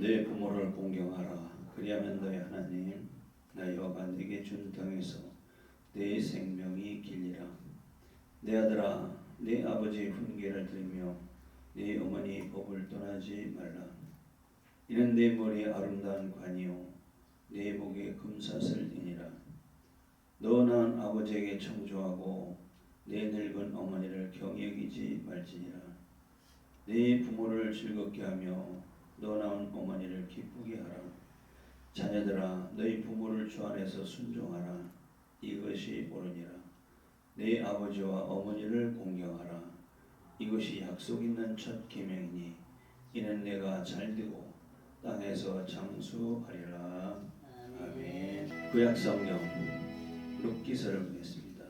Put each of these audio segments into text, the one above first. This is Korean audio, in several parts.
내 부모를 공경하라. 그리하면 너희 하나님 나 여호와가 네게 준 땅에서 내 생명이 길리라. 내 아들아, 내 아버지의 훈계를 들으며 내 어머니의 법을 떠나지 말라. 이는 내 머리에 아름다운 관이요 내 목에 금사슬이니라. 너 낳은 아버지에게 청조하고 내 늙은 어머니를 경여기지 말지니라. 네 부모를 즐겁게 하며 너 낳은 어머니를 기쁘게 하라. 자녀들아, 너희 부모를 주 안에서 순종하라. 이것이 옳으니라. 네 아버지와 어머니를 공경하라. 이것이 약속 있는 첫 계명이니 이는 내가 잘되고 땅에서 장수하리라. 아멘. 구약성경 룻기서를 보겠습니다.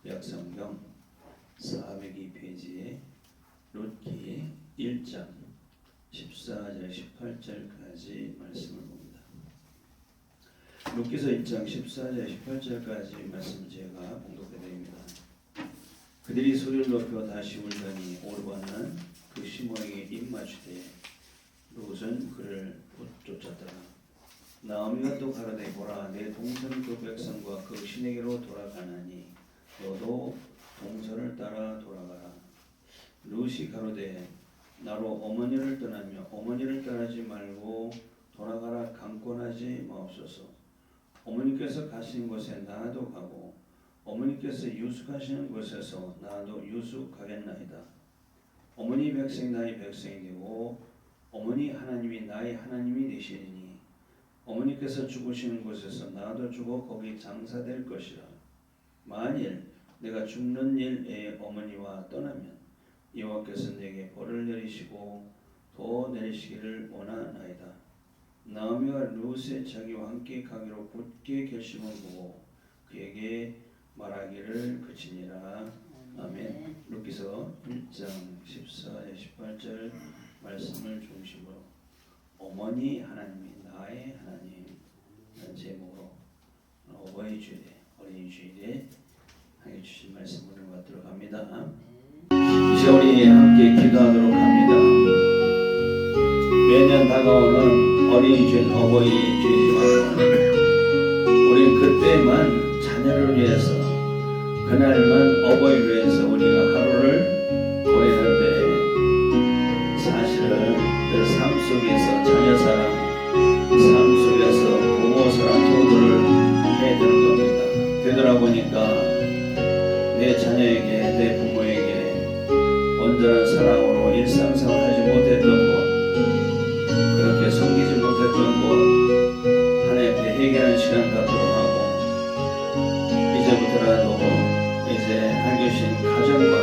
구약성경 402페이지에 룻기 1장 14절 18절까지 말씀을 봅니다. 룻기서 1장 14절 18절까지 말씀 제가 봉독해 드립니다. 그들이 소리를 높여 다시 울더니 오르반은 그 시므에게 입맞추되 룻은 그를 쫓았더라. 나오미가 또 가로되 보라, 내 동선 그 백성과 그 신에게로 돌아가나니 너도 동선을 따라 돌아가라. 룻이 가로되 나로 어머니를 떠나며 어머니를 떠나지 말고 돌아가라. 강권하지 마옵소서. 어머니께서 가시는 곳에 나도 가고 어머니께서 유숙하시는 곳에서 나도 유숙하겠나이다. 어머니 백성이 나의 백성이 되고 어머니 하나님이 나의 하나님이 되시리니 어머니께서 죽으시는 곳에서 나도 죽어 거기 장사될 것이라. 만일 내가 죽는 일에 어머니와 떠나면 여호와께서 내게 벌을 내리시고 더 내리시기를 원하나이다. 나오미가 룻의 자기와 함께 가기로 굳게 결심을 보고 그에게 말하기를 그치니라. 아멘. 룻기서 1장 14절 18절 말씀을 중심으로 어머니 하나님이 나의 하나님 라는 제목으로 어버이 주일에 어린이 주일에 하게 주신 말씀을 받도록 합니다. 이제 우리 함께 기도하도록 합니다. 매년 다가오는 어린이 주일 어버이 주일이지만 우리는 그때만 자녀를 위해서 그날만 어버이를 위해서 우리가 하루를 보내는데 사실은 그 삶 속에서 자녀 사랑, 삶 속에서 부모 사랑 효도를 해야 되는 겁니다. 되돌아보니까 내 자녀에게 내 부모에게 온전한 사랑으로 일상생활 하지 못했던 것, 그렇게 섬기지 못했던 것 하나님께 회개하는 시간 갖도록 하고 이제부터라도 이제 하게 주신 가정과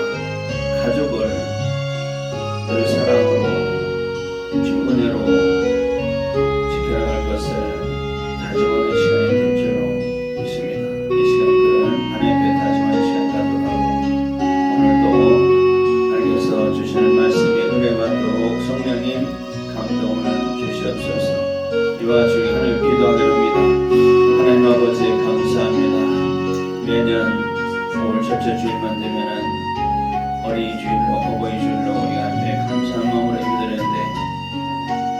가족을 늘 사랑으로 은혜로 지켜나갈 것을 다짐하는 시간이 될 줄로 믿습니다. 이 시간 그런 하나님 앞에 다짐하는 시간 갖도록 하고 오늘도 알려서 주시는 말씀에 은혜 받도록 성령님 감동을 주시옵소서. 이와 주의 하나님 기도하게 됩니다. 하나님 아버지 감사합니다. 매년 5월 첫째 주일만 되면은 어린이 주일로 어버이 주일로 우리가 앞에 감사한 마음으로 예배드렸는데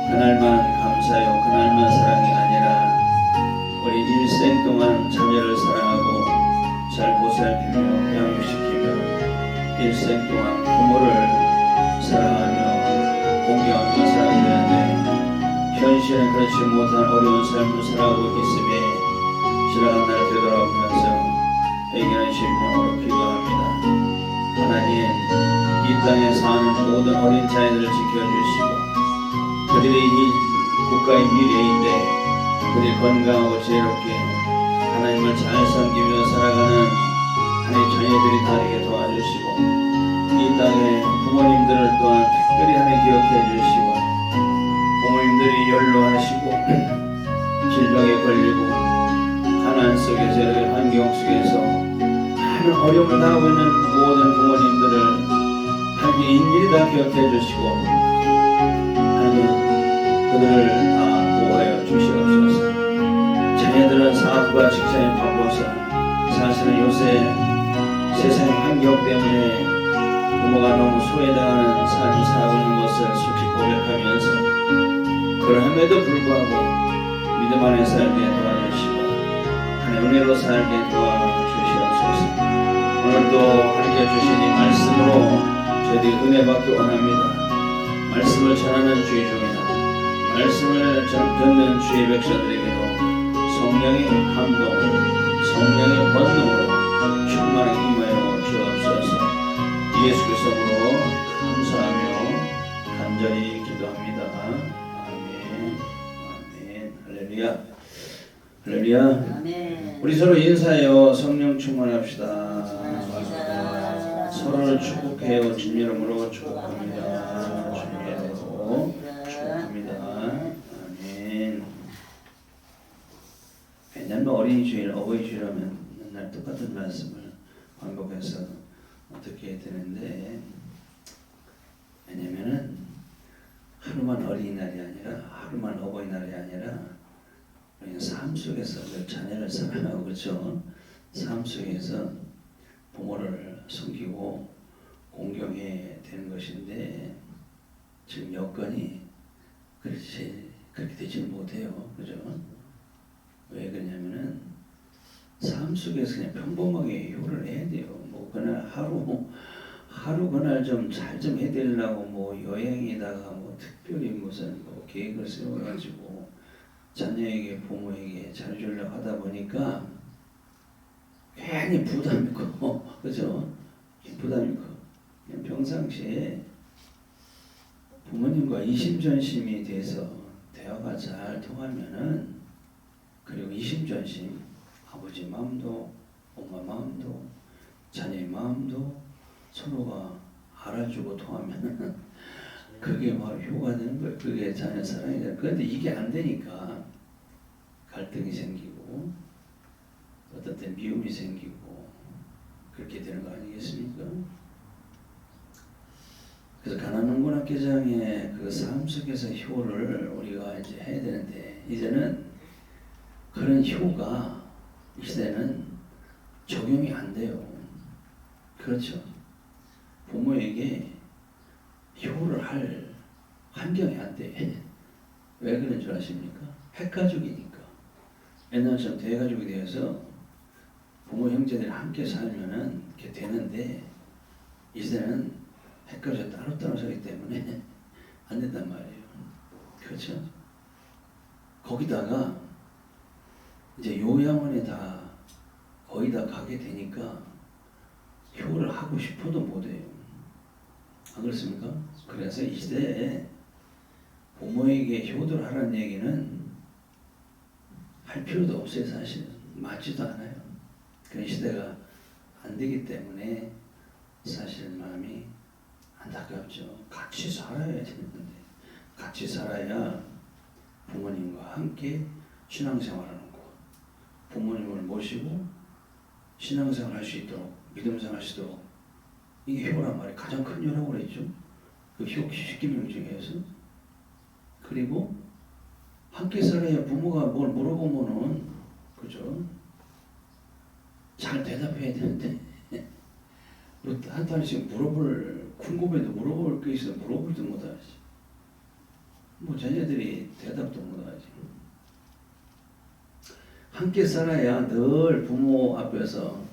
그날만 감사요 그날만 사랑이 아니라 우리 일생 동안 자녀를 사랑하고 잘 보살피며 양육시키며 일생 동안 부모를 사랑하며 공경하며 살아야 되는데 현실은 그렇지 못한 어려운 삶을 살아가고 있음에 지나간 날 되돌아오면서 회개하는 심령으로 기도합니다. 하나님, 이 땅에 사는 모든 어린 자녀들을 지켜주시고 그들의 국가의 미래인데 그들이 건강하고 지혜롭게 하나님을 잘 섬기며 살아가는 하나님의 자녀들이 다르게 도와주시고 이 땅에 부모님들을 또한 특별히 하나님 기억해 주시고 부모님들이 연로하시고 질병에 걸리고 가난 속에서 여러 환경 속에서 많은 어려움을 당하고 있는 모든 부모님들을 하나님 일일이 다 기억해 주시고 하나님 그들을 다 보호하여 주시옵소서. 자녀들은 사업과 직장에 바빠서 사실은 요새 세상 환경 때문에 부모가 너무 소외당하는 삶을 살아가고 있는 것을 솔직히 고백하면서 그러한 그럼에도 불구하고 믿음 안에 살게 도와주시고 하나님의 은혜로 살게 도와주시옵소서. 오늘도 하나님께 주신 이 말씀으로 저희들이 은혜 받기 원합니다. 말씀을 전하는 주의 종이나 말씀을 듣는 주의 백성들에게도 성령의 감동, 성령의 권능으로 충만하게 임하여 주옵소서. 예수 그리스도로 감사하며 간절히 기도합니다. 아멘. 아멘. 할렐루야. 할렐루야. 아멘. 우리 서로 인사하여 성령 충만합시다. 서로를 축복해요. 주님 이름으로 축복합니다. 주님 이름으로 축복합니다. 아멘. 매년 어린이 주일, 어버이 주일하면 맨날 똑같은 말씀을 반복해서 어떻게 되는데, 왜냐면은 하루만 어린이날이 아니라 하루만 어버이날이 아니라 우리는 삶 속에서 자녀를 사랑하고 그렇죠. 삶 속에서 부모를 섬기고 공경해야 되는 것인데 지금 여건이 그렇게 되지는 못해요. 그죠? 왜 그러냐면은 삶 속에서 그냥 평범하게 효를 해야 돼요. 뭐 그날 하루 그날 좀 잘 좀 해드리려고 뭐 여행에다가 뭐 특별히 무슨 뭐 계획을 세워가지고 자녀에게 부모에게 잘해주려고 하다 보니까 괜히 부담이 커. 그죠? 부담이 커. 그냥 평상시에 부모님과 이심전심이 돼서 대화가 잘 통하면은, 그리고 이심전심, 아버지 마음도 엄마 마음도 자녀의 마음도 서로가 알아주고 통하면은 그게 바로 효가 되는 거예요. 그게 자녀 사랑이 되는 거예요. 그런데 이게 안 되니까 갈등이 생기고 어떤 때 미움이 생기고 그렇게 되는 거 아니겠습니까? 그래서 가난농군학교장의 그 삶 속에서 효를 우리가 이제 해야 되는데, 이제는 그런 효가 이 시대는 적용이 안 돼요. 그렇죠? 부모에게 효를 할 환경이 안 돼. 왜 그런 줄 아십니까? 핵가족이니까. 옛날처럼 대가족이 되어서 부모 형제들이 함께 살면은 이렇게 되는데, 이제는 핵가족 따로따로 살기 때문에 안 된단 말이에요. 그렇죠? 거기다가 이제 요양원에 거의 다 가게 되니까 효를 하고 싶어도 못해요. 안 그렇습니까? 그래서 이 시대에 부모에게 효도를 하라는 얘기는 할 필요도 없어요. 사실은 맞지도 않아요. 그 시대가 안 되기 때문에 사실 마음이 안타깝죠. 같이 살아야 되는데, 같이 살아야 부모님과 함께 신앙생활하는 거, 부모님을 모시고 신앙생활 할 수 있도록, 믿음생활 할 수 있도록, 이게 효란 말이에요. 가장 큰 효라고 그랬죠. 그 효 10계명 중에서. 그리고 함께 살아야 부모가 뭘 물어보면은, 그죠? 잘 대답해야 되는데, 한 달씩 궁금해도 물어볼 게 있어 물어볼도 못하지. 뭐 자녀들이 대답도 못하지. 함께 살아야 늘 부모 앞에서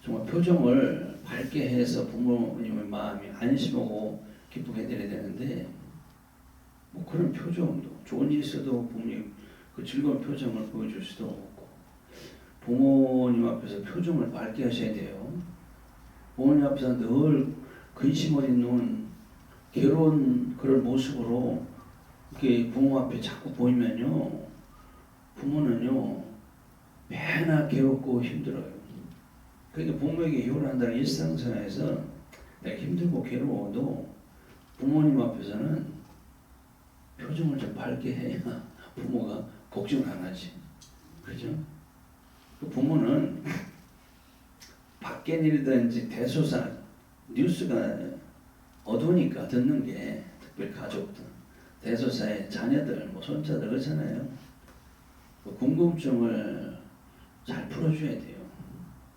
정말 표정을 밝게 해서 부모님의 마음이 안심하고 기쁘게 해드려야 되는데, 뭐 그런 표정도, 좋은 일 있어도 부모님 그 즐거운 표정을 보여줄 수도 없고, 부모님 앞에서 표정을 밝게 하셔야 돼요. 부모님 앞에서 늘 근심 어린 눈, 괴로운 그런 모습으로 이렇게 부모 앞에 자꾸 보이면요, 부모는요 매나 괴롭고 힘들어요. 그러니까 부모에게 효를 한다는 일상생활에서 내가 힘들고 괴로워도 부모님 앞에서는 표정을 좀 밝게 해야 부모가 걱정을 안 하지. 그죠? 그 부모는 밖에 일이든지 대소사, 뉴스가 어두우니까 듣는 게, 특별히 가족들, 대소사의 자녀들, 뭐 손자들 그렇잖아요. 그 궁금증을 잘 풀어줘야 돼요.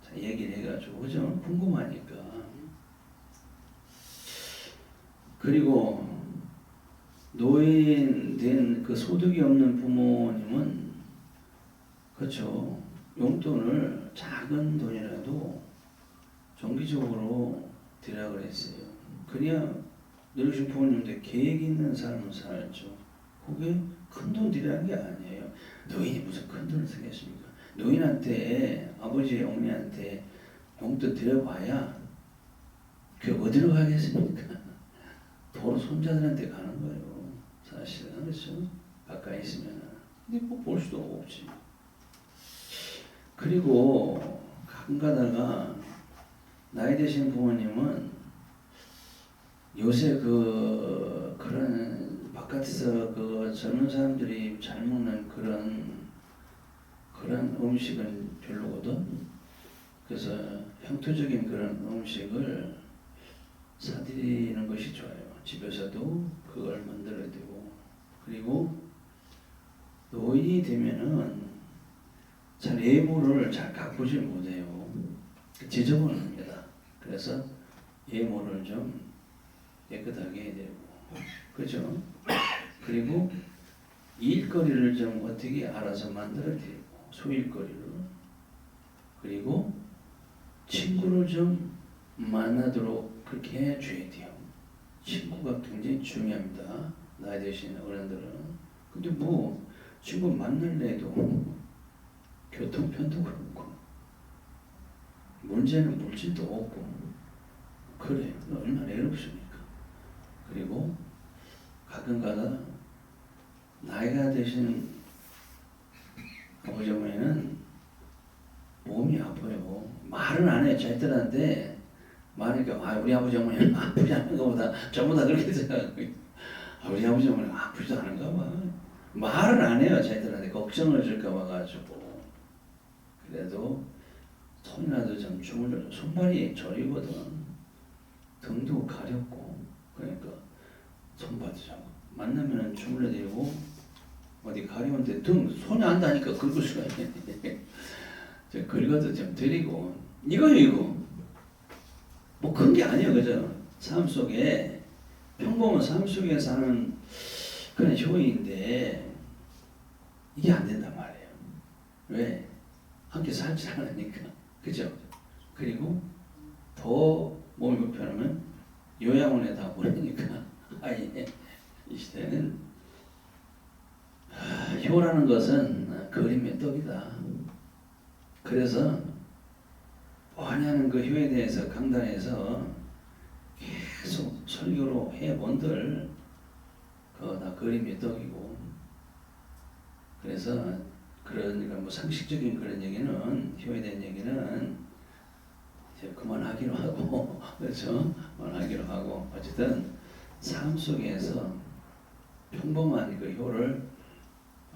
자, 얘기를 해가지고, 그죠? 궁금하니까. 그리고 노인 된 그 소득이 없는 부모님은 그렇죠. 용돈을 작은 돈이라도 정기적으로 드리라 그랬어요. 그냥 늙으신 부모님들 계획 있는 삶을 살죠. 그게 큰 돈 드리라는 게 아니에요. 노인이 무슨 큰 돈을 쓰겠습니까? 노인한테 아버지 어머니한테 용돈 드려봐야 그 어디로 가겠습니까? 도로 손자들한테 가는 거예요. 사실은 그렇죠. 가까이 있으면 근데 뭐 볼 수도 없지. 그리고 가끔 가다가 나이 드신 부모님은 요새 그런 바깥에서 그 젊은 사람들이 잘 먹는 그런 음식은 별로거든. 그래서 형태적인 그런 음식을 사드리는 것이 좋아요. 집에서도 그걸 만들어야 되고, 그리고 노인이 되면은 잘 예물을 잘 가꾸지 못해요. 지저분합니다. 그래서 예물을 좀 깨끗하게 해야 되고, 그죠? 그리고 일거리를 좀 어떻게 알아서 만들어야 되고, 소일거리를. 그리고 친구를 좀 만나도록 그렇게 해줘야 돼요. 친구가 굉장히 중요합니다. 나이 드신 어른들은. 근데 뭐 친구 만날래도 교통편도 그렇고 문제는 물질도 없고 그래 얼마나 외롭습니까. 그리고 가끔가다 나이가 드신 아버지 어머니는 몸이 아파요. 말은 안 해요. 자기들한테 말하니까 우리 아버지 어머니는 아프지 않은가 보다 전부 다 그렇게 생각하고 우리 아버지 어머니는 아프지도 않은가 봐. 말은 안 해요. 자기들한테 걱정을 줄까 봐 가지고. 그래도 손이라도 좀 주물러. 손발이 저리거든. 등도 가렵고 그러니까 손발도 좀 만나면 주물러드리고 어디 가려운데 손이 안 닿으니까 긁을 수가 있네. 긁어도 좀 드리고 이거 뭐 큰 게 아니에요. 그죠? 삶 속에 평범한 삶 속에 사는 그런 효인데 이게 안 된단 말이에요. 왜? 함께 살지 않으니까. 그죠? 그리고 더 몸이 불편하면 요양원에 다 보내니까 아예 이 시대는 효라는 것은 그림의 떡이다. 그래서 뭐하냐는 그 효에 대해서 강단에서 계속 설교로 해본들 그거 다 그림의 떡이고. 그래서 그러니까 뭐 상식적인 그런 얘기는 효에 대한 얘기는 이제 그만하기로 하고 그렇죠? 그만하기로 하고 어쨌든 삶 속에서 평범한 그 효를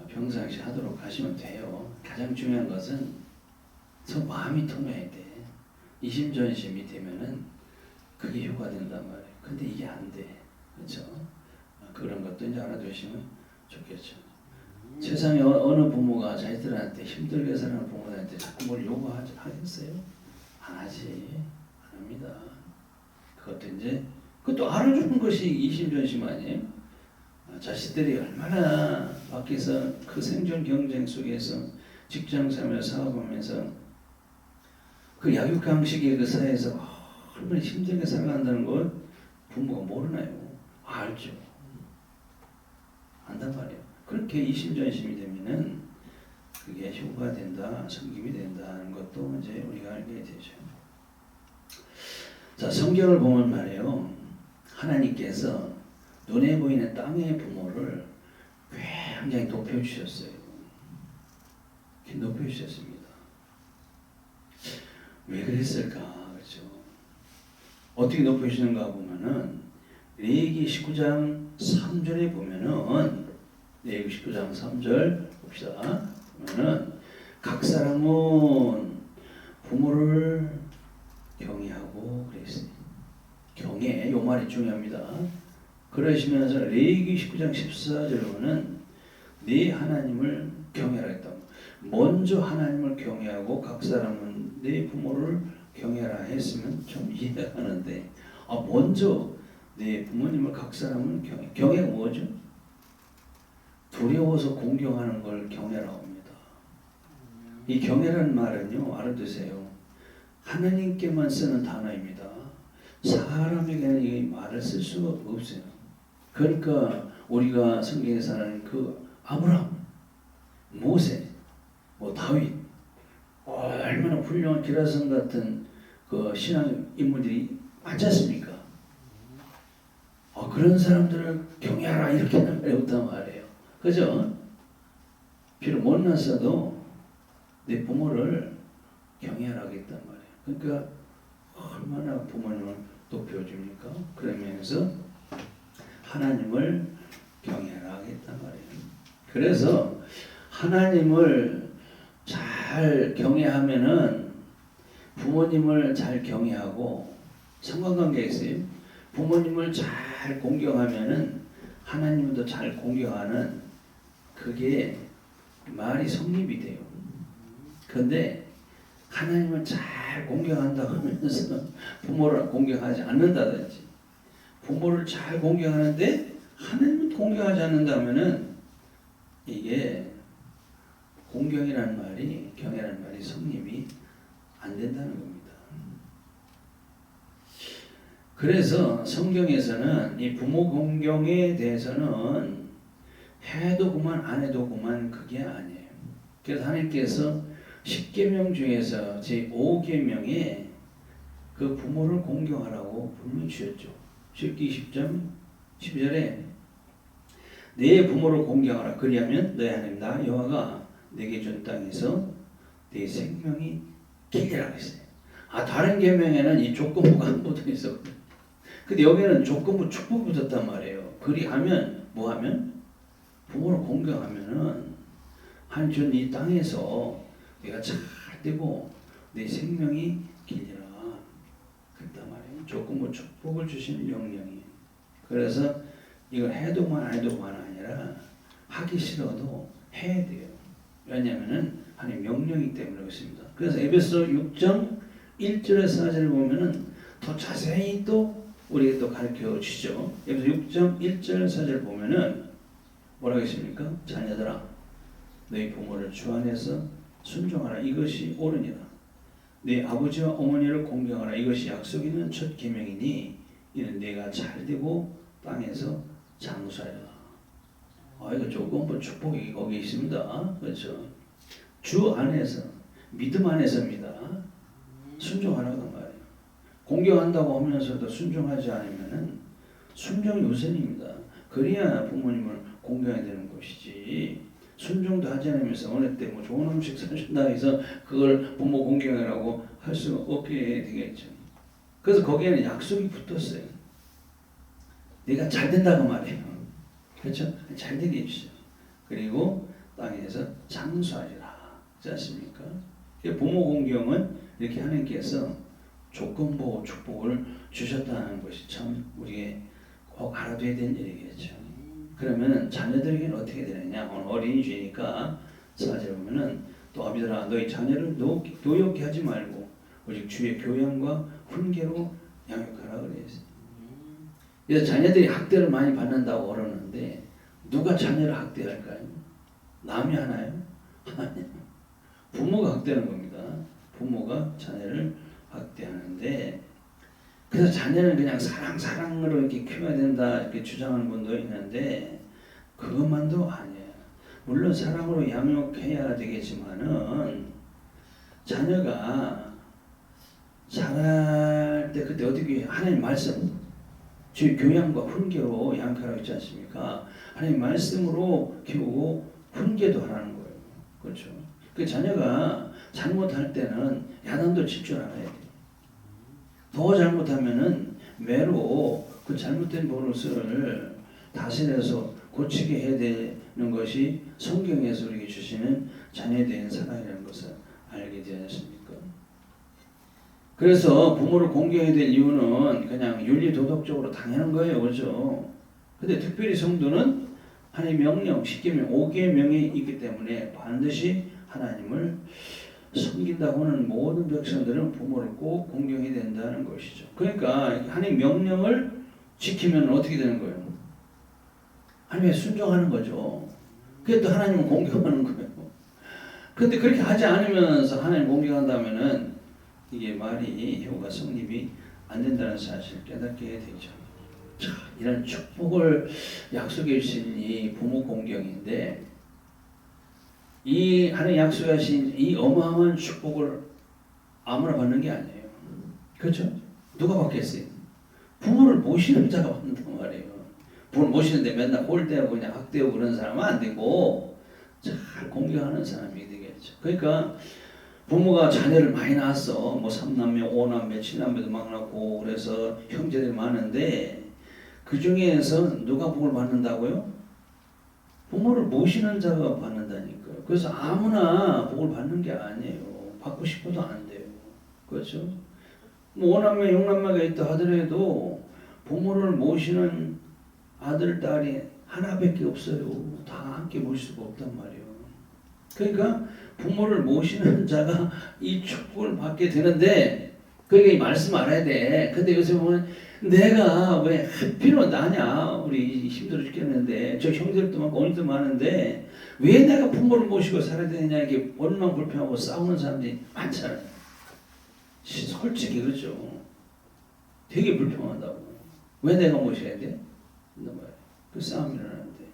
평상시 하도록 하시면 돼요. 가장 중요한 것은 저 마음이 통해야 돼. 이심전심이 되면은 그게 효가 된단 말이에요. 근데 이게 안 돼. 그렇죠? 그런 것도 이제 알아두시면 좋겠죠. 세상에 어느 부모가 자기들한테 힘들게 사는 부모들한테 자꾸 뭘 요구하겠어요? 안 하지. 안 합니다. 그것도 알아주는 것이 이심전심 아니에요? 자식들이 얼마나 밖에서 그 생존 경쟁 속에서 직장생활 사업하면서 그 약육강식의 그 사회에서 얼마나 힘들게 살아간다는 걸 부모가 모르나요? 알죠. 안단 말이에요. 그렇게 이심전심이 되면은 그게 효가 된다, 성김이 된다는 것도 이제 우리가 알게 되죠. 자, 성경을 보면 말이에요. 하나님께서 눈에 보이는 땅의 부모를 굉장히 높여주셨어요. 높여주셨습니다. 왜 그랬을까? 그렇죠? 어떻게 높여주시는가 보면은 레위기 19장 3절에 보면은 레위기 19장 3절 봅시다. 보면은 각 사람은 부모를 경외하고 그랬어요. 경외, 요 말이 중요합니다. 그러시면서 레위기 19장 14절에 보면 네 하나님을 경외하라 했다. 먼저 하나님을 경외하고 각 사람은 네 부모를 경외하라 했으면 좀 이해가 가는데 먼저 네 부모님을 각 사람은 경외가 뭐죠? 두려워서 공경하는 걸 경외라고 합니다. 이 경외라는 말은요, 알아두세요. 하나님께만 쓰는 단어입니다. 사람에게는 이 말을 쓸 수가 없어요. 그러니까 우리가 성경에서는 그 아브라함, 모세, 다윗, 얼마나 훌륭한 기라성 같은 그 신앙 인물들이 많지 않습니까? 그런 사람들을 경외하라 이렇게 하는 말이 없단 말이에요. 그죠? 비록 못났어도 내 부모를 경외하라 하겠단 말이에요. 그러니까 얼마나 부모님을 높여줍니까? 그러면서 하나님을 경외하라 하겠단 말이에요. 그래서 하나님을 잘 경외하면은 부모님을 잘 경외하고 상관관계가 있어요. 부모님을 잘 공경하면은 하나님도 잘 공경하는 그게 말이 성립이 돼요. 그런데 하나님을 잘 공경한다고 하면서 부모를 공경하지 않는다든지 부모를 잘 공경하는데 하나님을 공경하지 않는다면은 이게 공경이라는 말이 경외라는 말이 성립이 안 된다는 겁니다. 그래서 성경에서는 이 부모 공경에 대해서는 해도 그만 안 해도 그만 그게 아니에요. 그래서 하나님께서 10계명 중에서 제5계명에 그 부모를 공경하라고 분명히 주셨죠. 출애굽기 10장 12절에 내 부모를 공경하라. 그리하면 너희 하나님 나 여호와가 내게 준 땅에서 내 생명이 길리라고 했어요. 다른 계명에는 이 조건부가 안 붙어 있었거든요. 근데 여기는 조건부 축복이 붙었단 말이에요. 그리하면 뭐하면 부모를 공경하면은 하나님 준 이 땅에서 내가 잘 되고 내 생명이 길리라. 그랬단 말이에요. 조건부 축복을 주시는 명령이에요. 그래서 이걸 해도만 안 해도만 아니라 하기 싫어도 해야 돼요. 왜냐하면은 하나님 명령이기 때문에 그렇습니다. 그래서 에베소 6장 1절에서 4절을 보면은 더 자세히 또 우리에게 또 가르쳐 주시죠. 에베소 6장 1절 4절 보면은 뭐라고 했습니까? 자녀들아 너희 부모를 주 안에서 순종하라. 이것이 옳으니라. 네 아버지와 어머니를 공경하라. 이것이 약속 있는 첫 계명이니 이는 내가 잘되고 땅에서 장수하리라. 이거 조건부 축복이 거기 있습니다. 그렇죠? 주 안에서 믿음 안에서입니다. 순종하라고 말이에요. 공경한다고 하면서도 순종하지 않으면은 순종이 우선입니다. 그래야 부모님을 공경해야 되는 것이지. 순종도 하지 않으면서 어느 때 좋은 음식 사준다 해서 그걸 부모 공경이라고 할 수 없게 되겠죠. 그래서 거기에는 약속이 붙었어요. 네가 잘 된다고 말해요. 그렇죠? 잘 되게 해주죠. 그리고 땅에서 장수하리라. 그렇지 않습니까? 부모 공경은 이렇게 하나님께서 조건부 축복을 주셨다는 것이 참 우리에게 꼭 알아둬야 되는 일이겠죠. 그러면 자녀들에게는 어떻게 되느냐? 오늘 어린이 주니까 사절 보면은 또 아비들아 너희 자녀를 노엽게 하지 말고 오직 주의 교양과 훈계로 양육하라 그랬어요. 그래서 자녀들이 학대를 많이 받는다고 그러는데 누가 자녀를 학대할까요? 남이 하나요? 아니요. 부모가 학대하는 겁니다. 부모가 자녀를 학대하는데 그래서 자녀는 그냥 사랑으로 이렇게 키워야 된다 이렇게 주장하는 분도 있는데 그것만도 아니에요. 물론 사랑으로 양육해야 되겠지만은 자녀가 자랄 때 그때 어떻게 하나님 말씀 주의 교양과 훈계로 양육하라고 했지 않습니까? 하나님 말씀으로 키우고 훈계도 하라는 거예요. 그렇죠? 그 자녀가 잘못할 때는 야단도 칠 줄 알아야 돼요. 더 잘못하면은 매로 그 잘못된 버릇을 다스려서 고치게 해야 되는 것이 성경에서 우리에게 주시는 자녀에 대한 사랑이라는 것을 알게 되지 않습니까? 그래서 부모를 공경해야 될 이유는 그냥 윤리 도덕적으로 당연한 거예요. 그렇죠? 근데 특별히 성도는 하나님의 명령, 10계명, 5계명이 있기 때문에 반드시 하나님을 섬긴다고 하는 모든 백성들은 부모를 꼭 공경해야 된다는 것이죠. 그러니까 하나님 명령을 지키면 어떻게 되는 거예요? 하나님의 순종하는 거죠. 그게 또 하나님을 공격하는 거예요. 근데 그렇게 하지 않으면서 하나님 공격한다면은 이게 말이 효가 성립이 안 된다는 사실을 깨닫게 되죠. 자, 이런 축복을 약속해 주신 이 부모 공경인데 이 하나님 약속하신 이 어마어마한 축복을 아무나 받는 게 아니에요. 그렇죠? 누가 받겠어요? 부모를 모시는 자가 받는단 말이에요. 부모를 모시는데 맨날 홀대하고 그냥 학대하고 그런 사람은 안 되고 잘 공경하는 사람이 되겠죠. 그러니까 부모가 자녀를 많이 낳았어. 뭐 3남매, 5남매, 7남매도 막 낳고 그래서 형제들이 많은데 그 중에서 누가 복을 받는다고요? 부모를 모시는 자가 받는다니까요. 그래서 아무나 복을 받는 게 아니에요. 받고 싶어도 안 돼요. 그렇죠? 뭐 5남매, 6남매가 있다 하더라도 부모를 모시는 아들, 딸이 하나밖에 없어요. 다 함께 모실 수가 없단 말이에요. 그러니까 부모를 모시는 자가 이 축복을 받게 되는데 그러니까 이 말씀 알아야 돼. 근데 요새 보면 내가 왜 하필은 나냐. 우리 힘들어 죽겠는데 저 형제들도 많고 언니도 많은데 왜 내가 부모를 모시고 살아야 되느냐 이게 얼마나 불평하고 싸우는 사람들이 많잖아요. 솔직히 그렇죠. 되게 불평한다고. 왜 내가 모셔야 돼? 그 싸움이 일어나는데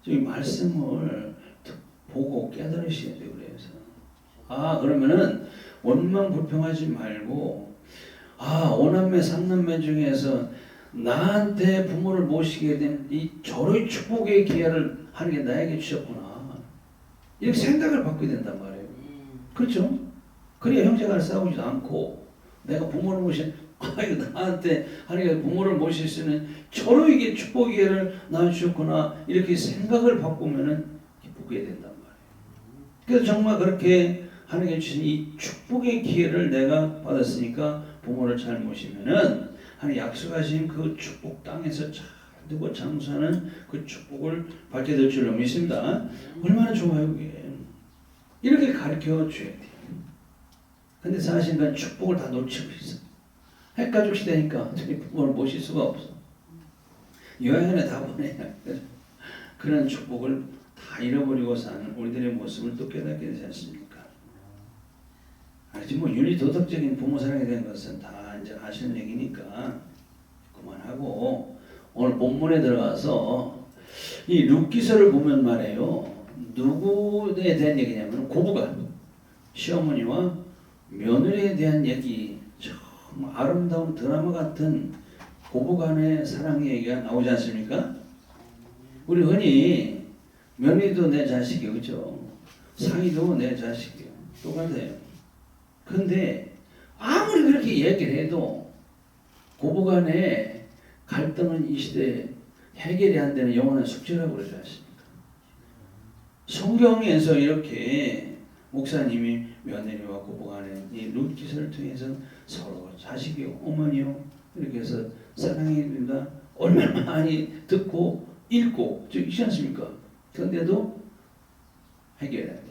이 말씀을 보고 깨달으셔야 돼요. 그래서 그러면은 원망 불평하지 말고 5남매 3남매 중에서 나한테 부모를 모시게 된 이 절의 축복의 기회를 하는 게 나에게 주셨구나. 이렇게 생각을 바꿔야 된단 말이에요. 그렇죠? 그래야 형제가 싸우지도 않고 내가 부모를 모신 이거 나한테 하나님께서 부모를 모실 수 있는 절호에게 축복의 기회를 나한테 주셨구나. 이렇게 생각을 바꾸면은 기쁘게 된단 말이에요. 그래서 정말 그렇게 하나님께 주신 이 축복의 기회를 내가 받았으니까 부모를 잘 모시면은 하나님 약속하신 그 축복 땅에서 잘 두고 장수하는 그 축복을 받게 될 줄로 믿습니다. 얼마나 좋아요 그게. 이렇게 가르쳐 줘야 돼요. 근데 사실 그 축복을 다 놓치고 있어. 핵가족 시대니까 어떻게 부모를 모실 수가 없어. 여행에 다 보내야 그런 축복을 다 잃어버리고 사는 우리들의 모습을 또 깨닫게 되지 않습니까? 지금 윤리 도덕적인 부모 사랑에 대한 것은 다 이제 아시는 얘기니까 그만하고 오늘 본문에 들어가서 이 룻기서를 보면 말이에요. 누구에 대한 얘기냐면 고부가 시어머니와 며느리에 대한 얘기, 정말 아름다운 드라마 같은 고부간의 사랑 얘기가 나오지 않습니까? 우리 흔히 며느리도 내 자식이에요. 그렇죠? 사위도 내 자식이에요. 똑같아요. 근데 아무리 그렇게 얘기를 해도 고부간의 갈등은 이 시대에 해결이 안 되는 영원한 숙제라고 그러지 않습니까? 성경에서 이렇게 목사님이 며느리와 고부간의 이 룻기서를 통해서 서로 자식이요, 어머니요 이렇게 해서 사랑의 일과 얼마나 많이 듣고 읽고 있지 않습니까? 그런데도 해결해야 돼.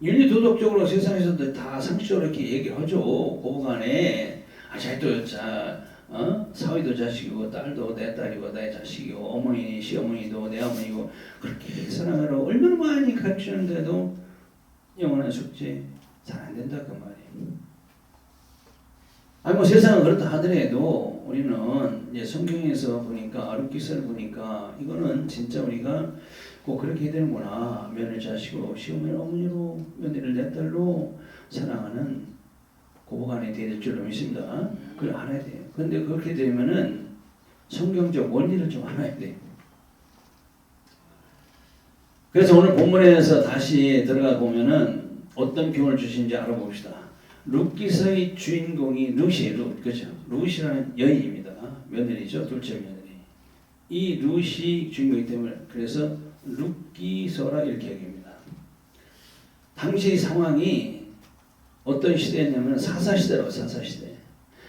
윤리 도덕적으로 세상에서도 다 상식적으로 이렇게 얘기하죠. 고부간에 자식도 사위도 자식이고 딸도 내 딸이고 내 자식이고 어머니 시어머니도 내 어머니고 그렇게 사랑하라고 얼마나 많이 가르치는데도 영원한 숙제 잘 안 된다 그 말이에요. 뭐 세상은 그렇다 하더라도 우리는 이제 성경에서 보니까 룻기서를 보니까 이거는 진짜 우리가 꼭 그렇게 해야 되는구나. 며느리 자식으로 시어머니 어머니로 며느리를 내 딸로 사랑하는 고부간이 되야 될 줄로 믿습니다. 그걸 알아야 돼요. 근데 그렇게 되면은 성경적 원리를 좀 알아야 돼요. 그래서 오늘 본문에서 다시 들어가 보면은 어떤 교훈을 주신지 알아봅시다. 룻기서의 주인공이 룻이에요. 그렇죠? 룻이라는 여인입니다. 며느리죠. 둘째 며느리. 이 룻이 주인공이기 때문에 그래서 룻기서라 이렇게 얘기합니다. 당시 상황이 어떤 시대였냐면 사사시대라고. 사사시대.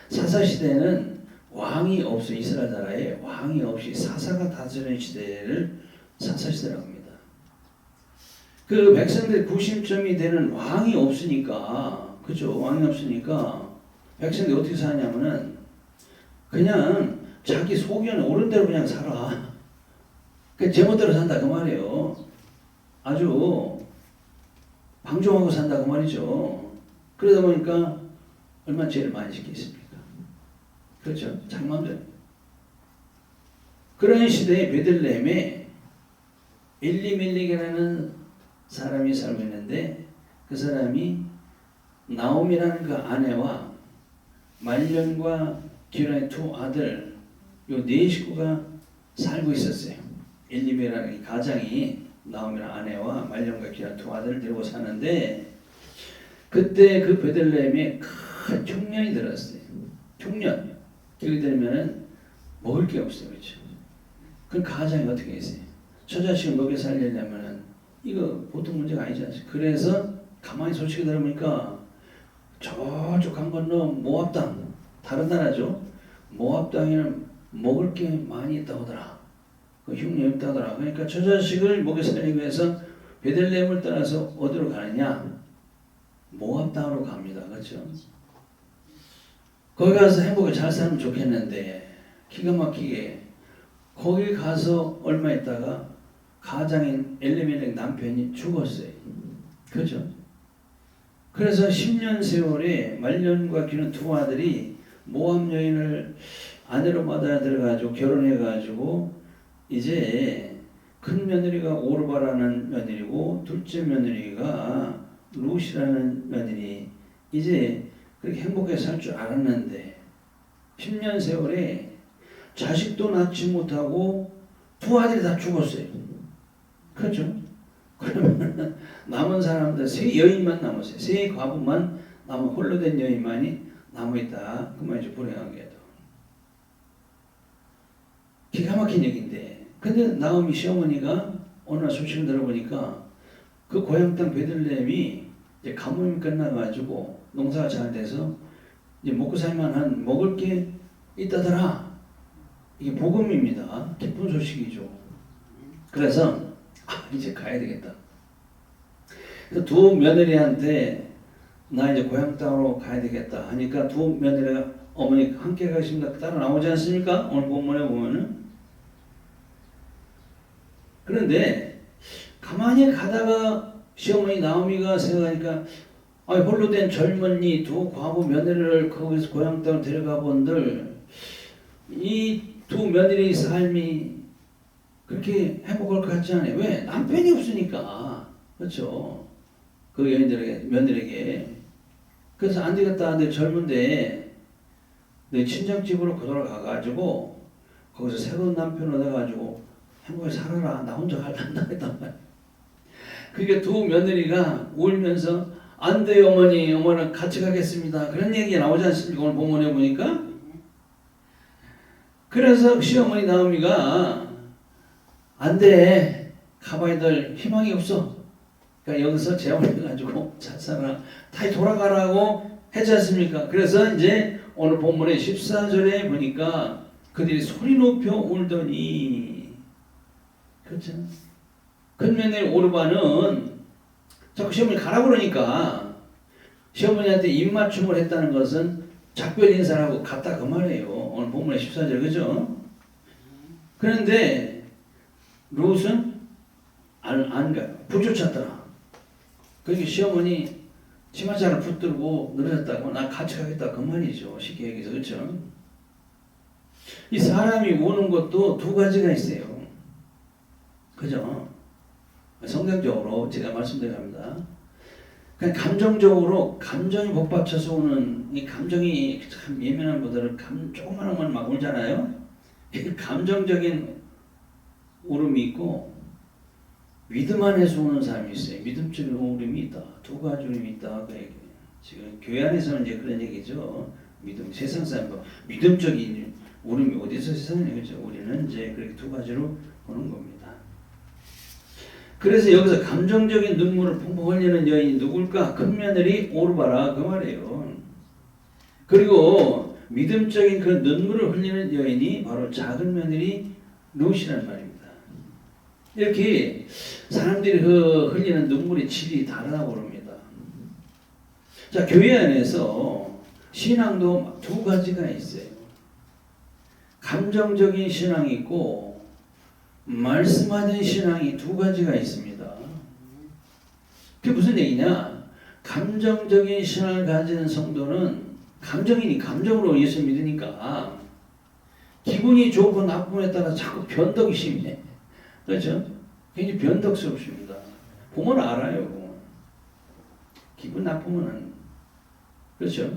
사사시대는 왕이 없어. 이스라엘 나라에 왕이 없이 사사가 다스리는 시대를 사사시대라고 합니다. 그 백성들의 구심점이 되는 왕이 없으니까, 그죠? 왕이 없으니까 백성들이 어떻게 사냐면은 그냥 자기 소견에 오른 대로 그냥 살아. 그 제멋대로 산다 그 말이에요. 아주 방종하고 산다 그 말이죠. 그러다 보니까 얼마나 죄를 많이 짓겠습니까? 그렇죠? 자기 마음대로. 그런 시대에 베들레헴에 엘리멜렉이라는 사람이 살고 있는데 그 사람이 나옴이라는 그 아내와 말년과 기련의 두 아들 요 네 식구가 살고 있었어요. 엘리멜렉의 가장이 나옴이라는 아내와 말년과 기련의 두 아들을 데리고 사는데 그때 그 베들레헴에 큰 흉년이 들었어요. 흉년. 여기 되면은 먹을 게 없어요. 그렇죠? 그럼 가장이 어떻게 했어요? 처자식을 먹여 살리려면은 이거 보통 문제가 아니지 않습니까? 그래서 가만히 소식을 들어보니까 저쪽 강 건너 모압 땅, 다른 나라죠. 모압 땅에는 먹을 게 많이 있다고 하더라. 그 흉년이 없다더라. 그러니까 처자식을 먹여 살리기 위해서 베들레헴을 떠나서 어디로 가느냐? 모압 땅으로 갑니다. 그렇죠? 거기 가서 행복하게 잘 살면 좋겠는데 기가 막히게 거기 가서 얼마 있다가 가장인 엘리멜렉 남편이 죽었어요. 그렇죠? 그래서 10년 세월에 말년과 기른 두 아들이 모압 여인을 아내로 받아 들어가지고 결혼해가지고 이제 큰 며느리가 오르바라는 며느리고 둘째 며느리가 룻이라는 며느리 이제 그렇게 행복하게 살 줄 알았는데 10년 세월에 자식도 낳지 못하고 두 아들이 다 죽었어요. 그렇죠? 그러면 남은 사람들 세 여인만 남았어요. 세 과부만 남은 홀로 된 여인만이 남아있다. 그 말이죠. 불행하게도. 기가 막힌 얘기인데 근데 나오미 시어머니가 어느 날 소식을 들어보니까 그 고향 땅 베들레헴이 이제 가뭄이 끝나가지고 농사가 잘 돼서 이제 먹고 살만한 먹을 게 있다더라. 이게 복음입니다. 기쁜 소식이죠. 그래서 이제 가야 되겠다. 그래서 두 며느리한테 나 이제 고향 땅으로 가야 되겠다 하니까 두 며느리가 어머니 함께 가십니다. 따라 나오지 않습니까? 오늘 본문에 보면은. 그런데 가만히 가다가 시어머니 나오미가 생각하니까 홀로 된 젊은이 두 과부 며느리를 거기서 고향 땅으로 데려가 본들 이 두 며느리의 삶이 그렇게 행복할 것 같지 않아요. 왜? 남편이 없으니까. 그렇죠? 그 여인들에게, 며느리에게. 그래서 안 되겠다. 내 젊은데 내 친정집으로 돌아가가지고 거기서 새로운 남편 얻어가지고 행복하게 살아라. 나 혼자 갈란다 했단 말이야. 그게 두 며느리가 울면서 안 돼요 어머니. 어머니는 같이 가겠습니다. 그런 얘기가 나오지 않습니까? 오늘 본문에 보니까. 그래서 시어머니 나오미가 안 돼. 가봐야 될 희망이 없어. 그러니까 여기서 재혼해가지고 잘 살아. 다시 돌아가라고 했지 않습니까? 그래서 이제 오늘 본문의 14절에 보니까 그들이 소리 높여 울더니 그렇죠? 큰 며느리 오르바는 자꾸 시어머니 가라고 그러니까 시어머니한테 입맞춤을 했다는 것은 작별 인사라고 같다 그 말이에요. 오늘 본문의 14절 그죠? 그런데 룻은 안 가. 부쫓았더라. 그러니까 시어머니 치마자를 붙들고 늘어졌다고 나 같이 가겠다 그 말이죠. 쉽게 얘기해서 그렇죠? 이 사람이 우는 것도 두 가지가 있어요. 그죠? 성경적으로 제가 말씀드립니다. 그냥 감정적으로 감정이 복받쳐서 오는 이 감정이 참 예민한 분들은 조그마한 건 막 울잖아요. 감정적인 울음이 있고 믿음 안에서 오는 사람이 있어요. 믿음적인 울음이 있다. 두 가지 울음이 있다. 그 얘기. 지금 교회 안에서는 이제 그런 얘기죠. 믿음 세상 사람도 믿음적인 울음이 어디서 세상에 그죠? 우리는 이제 그렇게 두 가지로 보는 겁니다. 그래서 여기서 감정적인 눈물을 펑펑 흘리는 여인이 누굴까? 큰 며느리 오르바라 그 말이에요. 그리고 믿음적인 그 눈물을 흘리는 여인이 바로 작은 며느리 룻이란 말입니다. 이렇게 사람들이 흘리는 눈물의 질이 다르다고 그럽니다. 자, 교회 안에서 신앙도 두 가지가 있어요. 감정적인 신앙이 있고 말씀하는 신앙이 두 가지가 있습니다. 그게 무슨 얘기냐? 감정적인 신앙을 가지는 성도는 감정이니 감정으로 예수 믿으니까 기분이 좋고 나쁨에 따라 자꾸 변덕이 심해. 그렇죠? 굉장히 변덕스럽습니다. 보면 알아요. 기분 나쁘면은 그렇죠?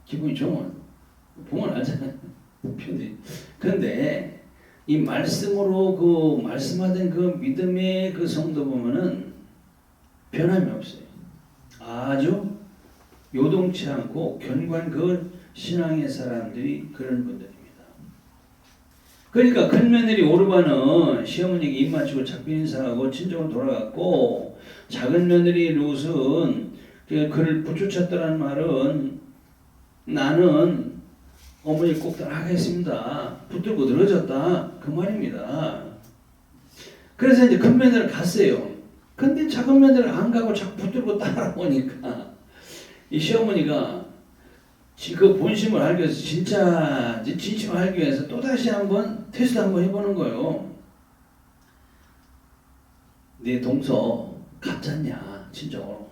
기분이 좋으면 보면 알잖아요. 그런데 이 말씀으로 그 말씀하던 그 믿음의 그 성도 보면은 변함이 없어요. 아주 요동치 않고 견고한 그 신앙의 사람들이 그런 분들입니다. 그러니까 큰 며느리 오르바는 시어머니에게 입 맞추고 작별 인사하고 친정으로 돌아갔고, 작은 며느리 룻은 그를 부쫓았다는 말은 나는 어머니 꼭 따라가겠습니다. 붙들고 늘어졌다 그 말입니다. 그래서 이제 큰 며느리를 갔어요. 근데 작은 며느리를 안 가고 자꾸 붙들고 따라오니까 이 시어머니가 그 본심을 알기 위해서 진짜 진심을 알기 위해서 또 다시 한번 테스트 한번 해보는 거예요. 네 동서 갔잖냐 친정으로.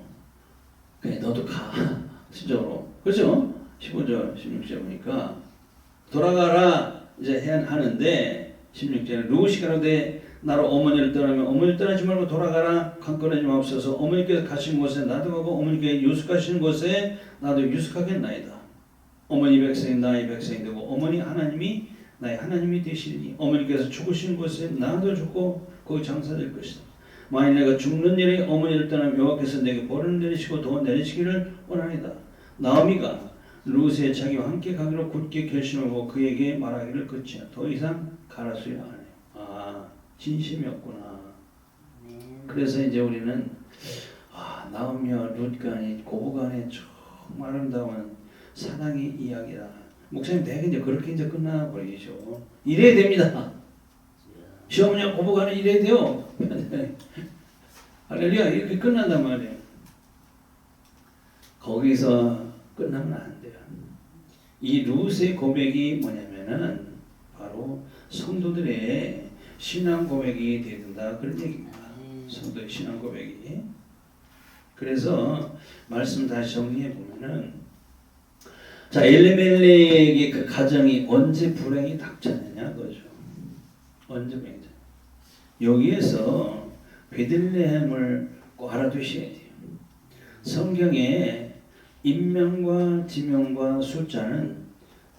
그래 너도 가 친정으로. 그렇죠? 15절 16절 보니까 돌아가라 이제 하는데 16절에 룻이 가로되 나로 어머니를 떠나면 어머니를 떠나지 말고 돌아가라 강권하지 마옵소서. 어머니께서 가신 곳에 나도 가고 어머니께 유숙하시는 곳에 나도 유숙하겠나이다. 어머니 백성이 나의 백성이 되고 어머니 하나님이 나의 하나님이 되시리니 어머니께서 죽으시는 곳에 나도 죽고 거기 장사될 것이다. 만일 내가 죽는 일에 어머니를 떠나면 여호와께서 내게 벌을 내리시고 더 내리시기를 원하니다. 나오미가 룻의 자기와 함께 가기로 굳게 결심하고 그에게 말하기를 끝이야. 더 이상 가라 소리 안 해요. 아 진심이었구나. 그래서 이제 우리는 나오미와 룻 간이 고부 간의 정말 아름다운 사랑의 이야기다. 목사님 내가 이제 그렇게 이제 끝나버리죠. 이래야 됩니다. 시어머니와 고부 간에 이래야 돼요. 할렐루야 이렇게 끝난단 말이에요. 거기서 끝나면 안 돼요. 이 룻의 고백이 뭐냐면은 바로 성도들의 신앙 고백이 된다 그런 얘기입니다. 성도의 신앙 고백이. 그래서 말씀 다시 정리해 보면은 자 엘리멜렉의 그 가정이 언제 불행이 닥쳤느냐 그거죠. 언제 불행이 여기에서 베들레헴을 꼭 알아두셔야 돼요. 성경에 인명과 지명과 숫자는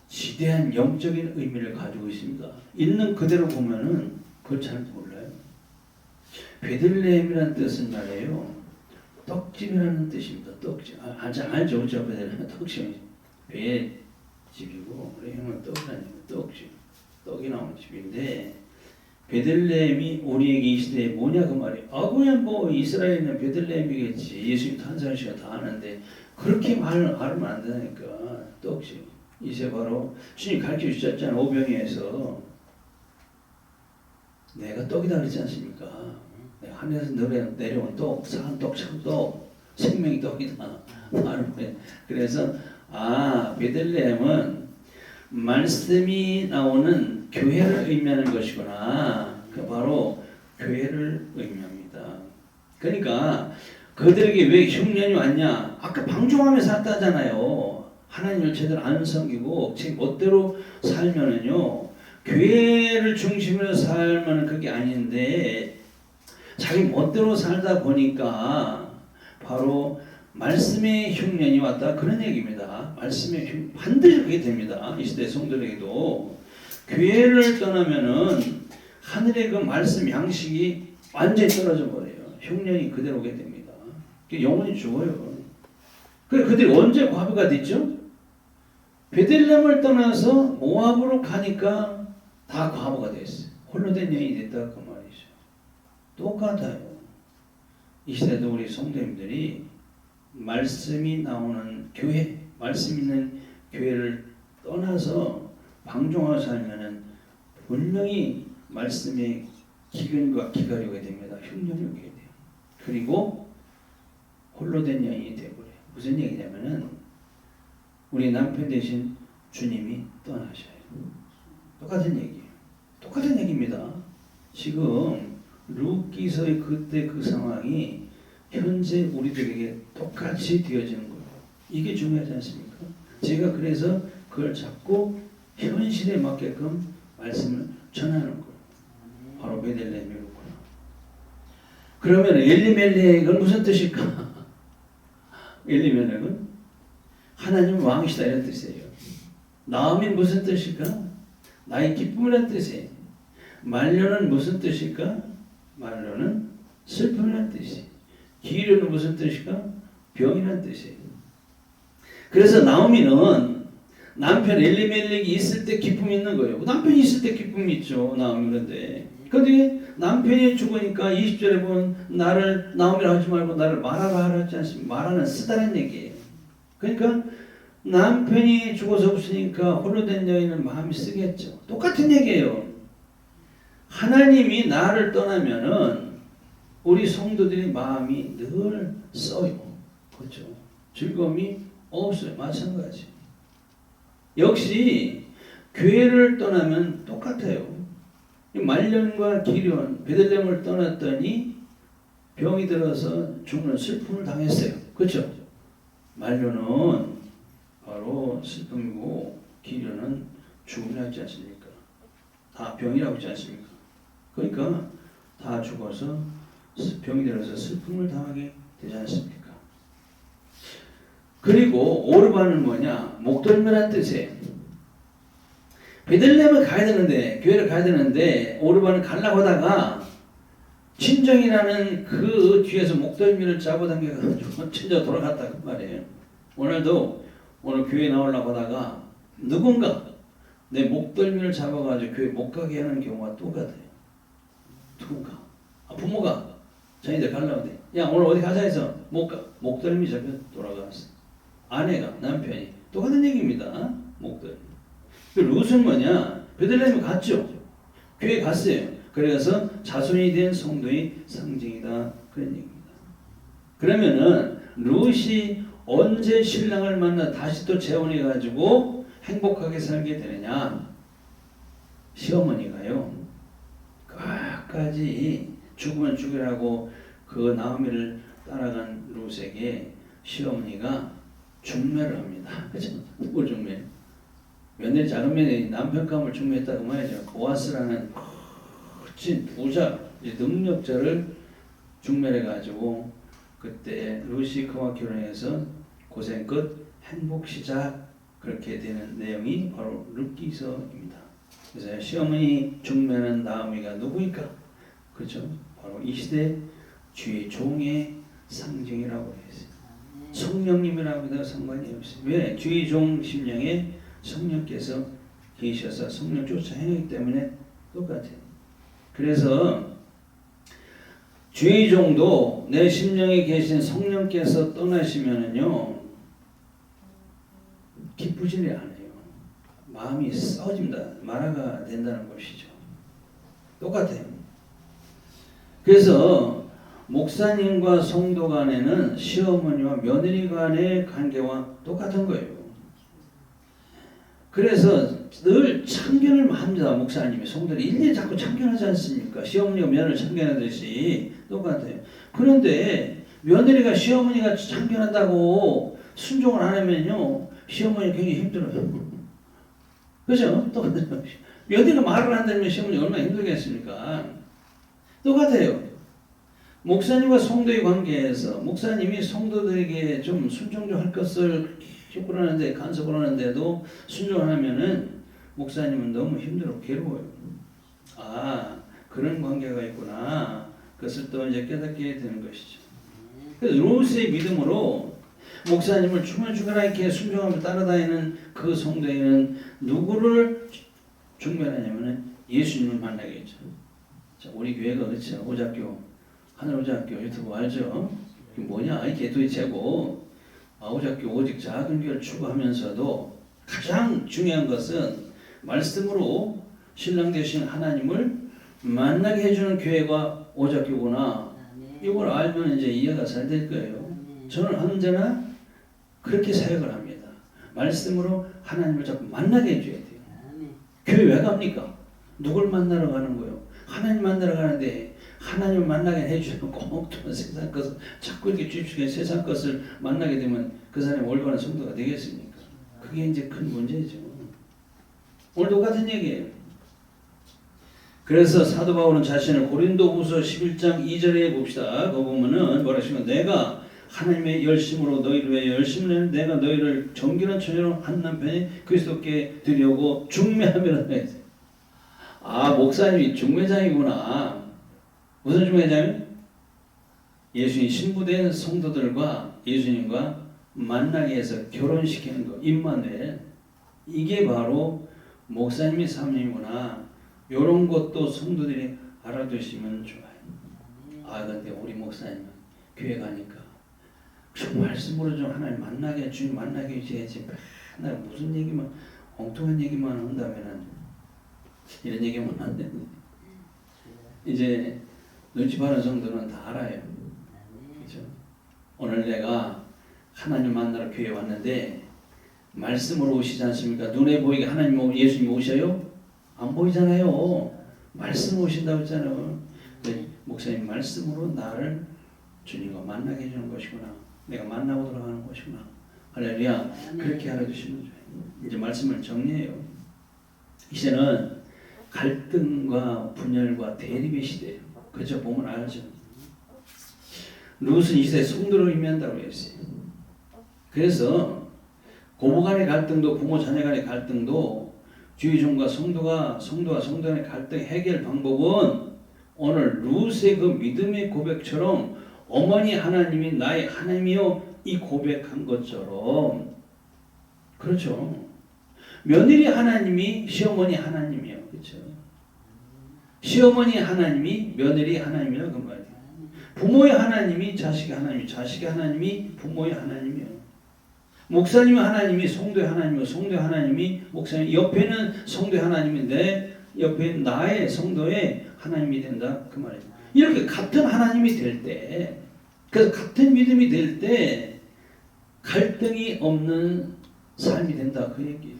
지대한 영적인 의미를 가지고 있습니다. 있는 그대로 보면은 그걸 잘 몰라요. 베들레헴이라는 뜻은 말이에요. 떡집이라는 뜻입니다. 떡집. 알죠? 저 베들레헴 떡집. 배의 집이고 우리 형은 떡이라는 떡집. 떡이 나오는 집인데 베들레헴이 우리에게 이 시대에 뭐냐 그 말이에요. 그냥 뭐 이스라엘은 베들레헴이겠지. 예수님 탄생시가 다 아는데 그렇게 말하면 안 되니까 떡집. 이제 바로 주님 가르쳐 주셨잖아요. 오병이에서 내가 떡이다 그랬지 않습니까? 내가 하늘에서 내려온 떡, 산 떡, 참떡, 생명의 떡이다. 그래서 베들레헴은 말씀이 나오는 교회를 의미하는 것이구나. 그 바로 교회를 의미합니다. 그러니까 그들에게 왜 흉년이 왔냐? 아까 방종하며 살았다잖아요. 하나님을 제대로 안 섬기고 제 멋대로 살면은요 교회를 중심으로 살면은 그게 아닌데 자기 멋대로 살다 보니까 바로 말씀의 흉년이 왔다 그런 얘기입니다. 말씀의 반드시 그게 됩니다. 이 시대 성도에게도 교회를 떠나면은 하늘의 그 말씀 양식이 완전히 떨어져 버려요. 흉년이 그대로 오게 됩니다. 영혼이 죽어요. 그들이 언제 과부가 됐죠? 베들레헴을 떠나서 모압으로 가니까 다 과부가 됐어요. 홀로 된 여인이 됐다 그 말이죠. 똑같아요. 이 시대도 우리 성도님들이 말씀이 나오는 교회, 말씀 있는 교회를 떠나서 방종하고 살면은 분명히 말씀의 기근과 기갈이 오게 됩니다. 흉년이 오게 돼요. 그리고 홀로 된 여인이 되고요. 무슨 얘기냐면은 우리 남편 대신 주님이 떠나셔요. 똑같은 얘기예요. 똑같은 얘기입니다. 지금 룻기서의 그때 그 상황이 현재 우리들에게 똑같이 되어지는 거예요. 이게 중요하지 않습니까? 제가 그래서 그걸 잡고 현실에 맞게끔 말씀을 전하는 거예요. 바로 베들레헴이었구나. 그러면 엘리멜렉은 무슨 뜻일까? 엘리멜렉은 하나님 왕이시다 이런 뜻이에요. 나음이 무슨 뜻일까? 나의 기쁨이라는 뜻이에요. 말려는 무슨 뜻일까? 말려는 슬픔이라는 뜻이에요. 기르는 무슨 뜻일까? 병이라는 뜻이에요. 그래서 나오미는 남편 엘리멜렉이 있을 때 기쁨이 있는 거예요. 남편이 있을 때 기쁨이 있죠. 나오미 그런데. 근데 남편이 죽으니까 20절에 보면 나를 나오미라 하지 말고 나를 마라라 하라 하지 않습니까? 마라는 쓰다는 얘기예요. 그러니까 남편이 죽어서 없으니까 홀로 된 여인은 마음이 쓰겠죠. 똑같은 얘기예요. 하나님이 나를 떠나면은 우리 성도들이 마음이 늘 써요. 그렇죠. 즐거움이 없어요. 마찬가지. 역시 교회를 떠나면 똑같아요. 말년과 기련, 베들레헴을 떠났더니 병이 들어서 죽는 슬픔을 당했어요. 그렇죠? 말년은 바로 슬픔이고 기련은 죽음이라고 하지 않습니까? 다 병이라고 하지 않습니까? 그러니까 다 죽어서 병이 들어서 슬픔을 당하게 되지 않습니까? 그리고 오르반은 뭐냐? 목덜미란 뜻이에요. 베들레헴을 가야 되는데, 교회를 가야 되는데 오르반을 가려고 하다가 친정이라는 그 뒤에서 목덜미를 잡아당겨가지고 천자 돌아갔다 그 말이에요. 오늘 교회 나오려고 하다가 누군가 내 목덜미를 잡아가지고 교회 못 가게 하는 경우가 똑같아요. 누군가 부모가 자기들 가려고 돼. 야 오늘 어디 가자 해서 못 가. 목덜미 잡혀 돌아갔어. 아내가 남편이 똑같은 얘기입니다. 목덜미. 룻은 뭐냐? 베들레헴에 갔죠. 교회 갔어요. 그래서 자손이 된 성도의 상징이다. 그런 얘기입니다. 그러면은 룻이 언제 신랑을 만나 다시 또 재혼해가지고 행복하게 살게 되느냐? 시어머니가요. 끝까지 죽으면 죽으라고 그 나오미를 따라간 룻에게 시어머니가 중매를 합니다. 그렇죠? 누굴 중매? 며느리 작은 며느리 남편감을 중매했다고 말이죠. 보아스라는 멋진 부자 능력자를 중매해가지고 그때 룻이 그와 결혼해서 고생 끝 행복 시작 그렇게 되는 내용이 바로 룻기서입니다. 그래서 시어머니 중매는 나오미가 누구일까? 그렇죠? 바로 이 시대 주의 종의 상징이라고 했어요. 성령님이라고 해도 상관이 없어요. 왜? 주의 종 심령에 성령께서 계셔서 성령 쫓아 행하기 때문에 똑같아요. 그래서 주의 종도 내 심령에 계신 성령께서 떠나시면은요 기쁘지를 않아요. 마음이 썩어집니다. 마라가 된다는 것이죠. 똑같아요. 그래서 목사님과 성도 간에는 시어머니와 며느리 간의 관계와 똑같은 거예요. 그래서 늘 참견을 합니다. 목사님이 성도들이 일일이 자꾸 참견하지 않습니까? 시어머니가 며느리를 참견하듯이 똑같아요. 그런데 며느리가 시어머니가 참견한다고 순종을 안 하면요 시어머니 굉장히 힘들어요. 그죠? 똑같아요. 며느리가 말을 한다면 시어머니 얼마나 힘들겠습니까? 똑같아요. 목사님과 성도의 관계에서 목사님이 성도들에게 좀 순종 좀 할 것을 요구를 하는데 간섭을 하는데도 순종을 하면은 목사님은 너무 힘들어 괴로워요. 아 그런 관계가 있구나. 그것을 또 이제 깨닫게 되는 것이죠. 그래서 룻의 믿음으로 목사님을 죽으면 죽어라 이렇게 순종하며 따라다니는 그 성도에는 누구를 중매하냐면은 예수님을 만나겠죠. 자, 우리 교회가 그렇죠. 오작교 하늘오작교 유튜브 알죠? 이게 뭐냐? 이게 도대체고 오작교 오직 작은 교회를 추구하면서도 가장 중요한 것은 말씀으로 신랑 되신 하나님을 만나게 해주는 교회가 오작교구나. 이걸 알면 이제 이해가 잘 될 거예요. 저는 언제나 그렇게 사역을 합니다. 말씀으로 하나님을 자꾸 만나게 해줘야 돼요. 교회 왜 갑니까? 누굴 만나러 가는 거예요? 하나님 만나러 가는데 하나님을 만나게 해주는 엉뚱한 세상 것을 자꾸 이렇게 주입시키는 세상 것을 만나게 되면 그 사람이 올바른 성도가 되겠습니까? 그게 이제 큰 문제죠. 오늘 똑같은 얘기예요. 그래서 사도 바울은 자신을 고린도후서 11장 2절에 봅시다. 거기 보면은 뭐라 하시면 내가 하나님의 열심으로 너희를 위해 열심을 내는 내가 너희를 정결한 처녀로 한 남편이 그리스도께 드리려고 중매하면 했어요. 아, 목사님이 중매장이구나. 무슨 중매장이요? 예수님 신부된 성도들과 예수님과 만나게 해서 결혼시키는 거, 임마누엘. 이게 바로 목사님의 삶이구나. 이런 것도 성도들이 알아두시면 좋아요. 아, 근데 우리 목사님은 교회 가니까 좀 말씀으로 좀 하나님 만나게, 주님 만나게 해줘야지. 맨날 무슨 얘기만, 엉뚱한 얘기만 한다면은 이런 얘기만 안 되는데. 이제 눈치 바른 성도는 다 알아요. 그렇죠? 오늘 내가 하나님 만나러 교회에 왔는데 말씀으로 오시지 않습니까? 눈에 보이게 하나님, 예수님 오셔요? 안 보이잖아요. 말씀으로 오신다고 했잖아요. 목사님 말씀으로 나를 주님과 만나게 해주는 것이구나. 내가 만나고 돌아가는 것이구나. 할렐루야. 그렇게 알아두시면 좋아요. 이제 말씀을 정리해요. 이제는 갈등과 분열과 대립의 시대예요. 그죠? 보면 알죠. 룻은 이 시대에 성도를 의미한다고 했어요. 그래서 고부 간의 갈등도 부모 자녀 간의 갈등도 주의 종과 성도와 성도 간의 갈등 해결 방법은 오늘 룻의 그 믿음의 고백처럼 어머니 하나님이 나의 하나님이요 이 고백한 것처럼 그렇죠. 며느리 하나님이 시어머니 하나님이요. 그렇죠. 시어머니 하나님이 며느리 하나님이라고 그 말이에요. 부모의 하나님이 자식의 하나님, 자식의 하나님이 부모의 하나님이요. 목사님의 하나님이 성도의 하나님이고 성도의 하나님이 목사님, 옆에는 성도의 하나님인데 옆에 나의 성도의 하나님이 된다 그 말이에요. 이렇게 같은 하나님이 될 때, 그래서 같은 믿음이 될 때 갈등이 없는 삶이 된다 그 얘기예요.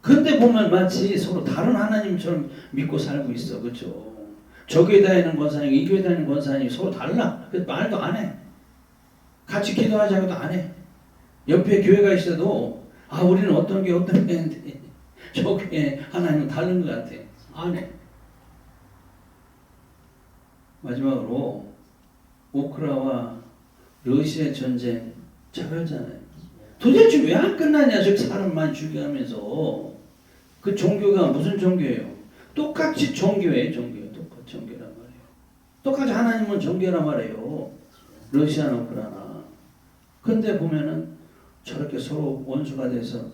근데 보면 마치 서로 다른 하나님처럼 믿고 살고 있어. 그렇죠? 저 교회 다니는 권사님, 이 교회 다니는 권사님 서로 달라. 그래서 말도 안 해. 같이 기도하자고도 안 해. 옆에 교회가 있어도 아 우리는 어떤 교회인데 저 교회 하나님은 다른 것 같아. 안 해. 마지막으로 우크라이나와 러시아 전쟁 차별잖아요. 도대체 왜 안 끝나냐? 저 사람만 죽여가면서. 그 종교가 무슨 종교예요? 똑같이 종교예요. 똑같이 종교란 말이에요. 똑같이 하나님은 종교란 말이에요. 러시아나 우크라이나. 근데 보면은 저렇게 서로 원수가 돼서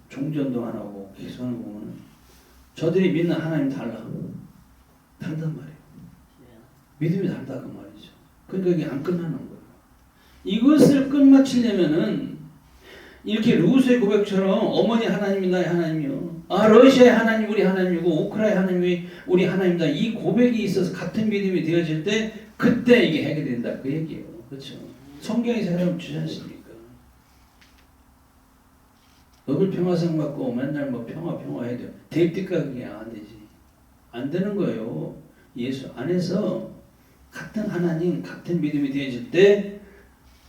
종전도 안 하고 계속하는 거 보면은 저들이 믿는 하나님 다르단 말이에요. 믿음이 다르다 그 말이죠. 그러니까 이게 안 끝나는 거예요. 이것을 끝마치려면은 이렇게 룻의 고백처럼 어머니 하나님이 나의 하나님이요. 아 러시아의 하나님 우리 하나님이고 우크라이나 하나님이 우리 하나님이다. 이 고백이 있어서 같은 믿음이 되어질 때 그때 이게 해결된다 그 얘기예요. 그렇죠? 성경에서 해결 주지 않습니까? 노벨 평화상 받고 맨날 뭐 평화 해야 돼요. 될 때까지 그게 안 되지. 안 되는 거예요. 예수 안에서 같은 하나님, 같은 믿음이 되어질 때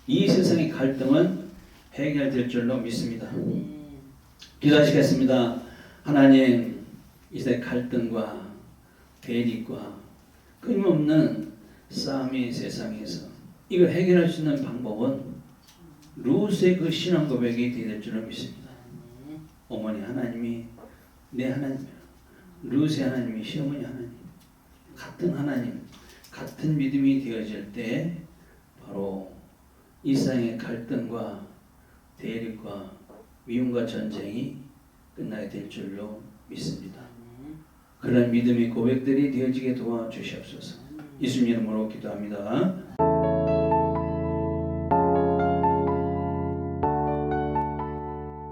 이 세상의 갈등은 해결될 줄로 믿습니다. 기도하시겠습니다. 하나님, 이 세상의 갈등과 대립과 끊임없는 싸움이 세상에서 이걸 해결할 수 있는 방법은 룻의 그 신앙 고백이 되어질 줄로 믿습니다. 어머니 하나님이 내 하나님이야. 룻의 하나님이 시어머니 하나님. 같은 하나님, 같은 믿음이 되어질 때 바로 이 세상의 갈등과 대립과 미움과 전쟁이 끝나게 될 줄로 믿습니다. 그런 믿음의 고백들이 되어지게 도와주시옵소서. 예수님 이름으로 기도합니다.